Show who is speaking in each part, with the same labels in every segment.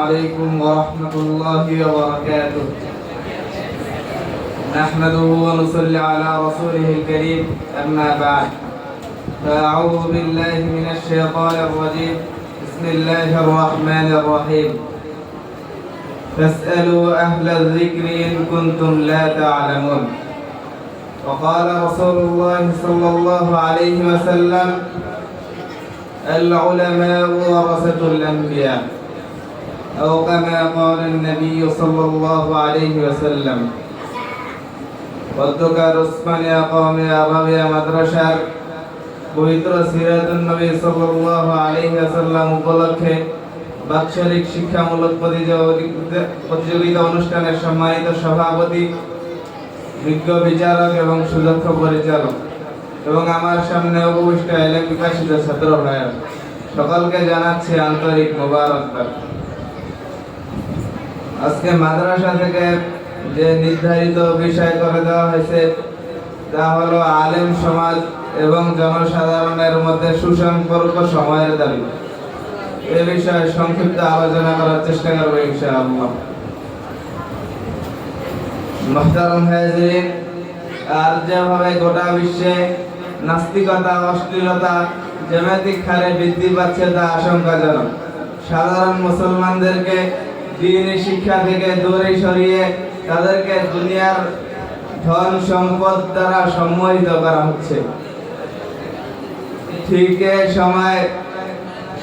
Speaker 1: عليكم ورحمة الله وبركاته. نحمده ونصلي على رسوله الكريم. أما بعد، فأعوذ بالله من الشيطان الرجيم. بسم الله الرحمن الرحيم. فاسألوا أهل الذكر إن كنتم لا تعلمون. وقال رسول الله صلى الله عليه وسلم: العلماء ورثة الأنبياء، أو كما قال النبي صلى الله عليه وسلم. অধ্যকার ওসমানিয়া কওমিয়া রাবিয়া মাদ্রাসার পবিত্র সিরাতুন নবী সাল্লাল্লাহু আলাইহি ওয়াসাল্লাম উপলক্ষে বাৎসরিক শিক্ষামূলক প্রতিযোগিতা অনুষ্ঠানের সম্মানিত সভাপতি, বিজ্ঞ বিচারক এবং সুদক্ষ পরিচালক এবং আমার সামনে উপবিষ্ট এলেম বিকাশিত ছাত্র ভাইয়েরা, সকলকে জানাচ্ছি আন্তরিক মোবারকবাদ। আজকে মাদ্রাসা থেকে যে নির্ধারিত বিষয় করে দেওয়া হয়েছে তা হলো আলেম সমাজ এবং জনসাধারণের মধ্যে সুসম্পর্ক সময়ের দাবি। এ বিষয়ে সংক্ষিপ্ত আলোচনা করার চেষ্টা করব ইনশাআল্লাহ। মুহতারাম হাজিরিন, আর যেভাবে গোটা বিশ্বে নাস্তিকতা, অশ্লীলতা জ্যামিতিক হারে বৃদ্ধি পাচ্ছে তা আশঙ্কাজনক। সাধারণ মুসলমানদেরকে দ্বীনি শিক্ষা থেকে দূরে সরিয়ে তাদেরকে দুনিয়ার ধন সম্পদ দ্বারা সম্মোহিত করা হচ্ছে। ঠিক এই সময়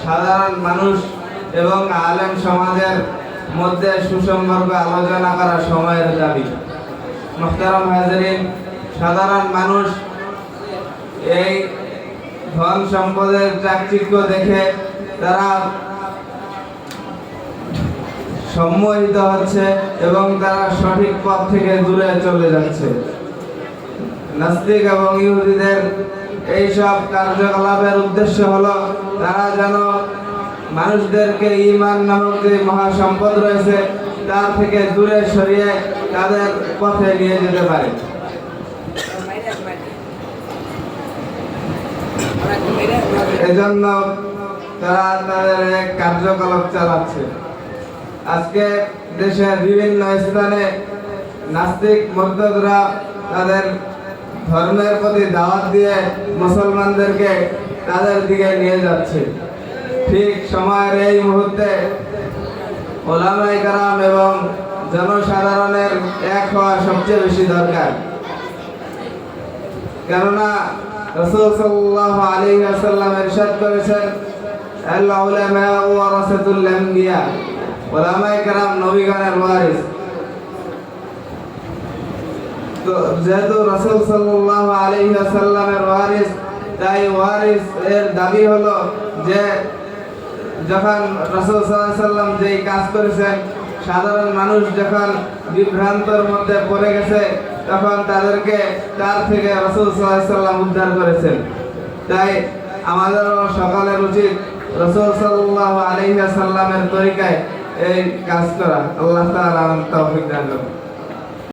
Speaker 1: সাধারণ মানুষ এবং আলেম সমাজের মধ্যে সুসম্পর্ক আলোচনা করা সময়ের দাবি। মুহতারাম হাজিরিন, সাধারণ মানুষ এই ধন সম্পদের চাকচিক্য দেখে তারা সম্মোহিত হচ্ছে এবং তারা সঠিক পথ থেকে দূরে চলে যাচ্ছে। নাস্তিক এবং ইহুদিদের এইসব কার্যকলাপের উদ্দেশ্য হলো তারা যেন মানুষদেরকে ঈমান নামক যে মহাসম্পদ রয়েছে তার থেকে দূরে সরিয়ে তাদের পথে নিয়ে যেতে পারে। এজন্য তারা তাদের এক কার্যকলাপ চালাচ্ছে। আজকে দেশের বিভিন্ন স্থানে নাস্তিক মুরতাদরা তাদের ধর্মের প্রতি দাওয়াত দিয়ে মুসলমানদেরকে তাদের দিকে নিয়ে যাচ্ছে। ঠিক সময়ের এই মুহূর্তে উলামায়ে কেরাম এবং জনসাধারণের এক হওয়া সবচেয়ে বেশি দরকার। কেননা রাসূল সাল্লাল্লাহু আলাইহি ওয়াসাল্লাম ইরশাদ করেছেন, আল উলামা ওয়ারাসাতুল আম্বিয়া, উলামায়ে কেরাম নবীগণের ওয়ারিস। তো যেহেতু রাসূল সাল্লাল্লাহু আলাইহি ওয়াসাল্লামের ওয়ারিস, তাই ওয়ারিস এর দাবি হলো যে যখন রাসূল সাল্লাল্লাহু আলাইহি ওয়াসাল্লাম যেই কাজ করেছেন, সাধারণ মানুষ যখন বিভ্রান্তর মধ্যে পড়ে গেছে তখন তাদেরকে তার থেকে রাসূল সাল্লাল্লাহু আলাইহি ওয়াসাল্লাম উদ্ধার করেছেন। তাই আমাদের সকলের উচিত রাসূল সাল্লাল্লাহু আলাইহি ওয়াসাল্লামের তরিকায় এই কাজ করা। আল্লাহ তাআলা তৌফিক দান করুন।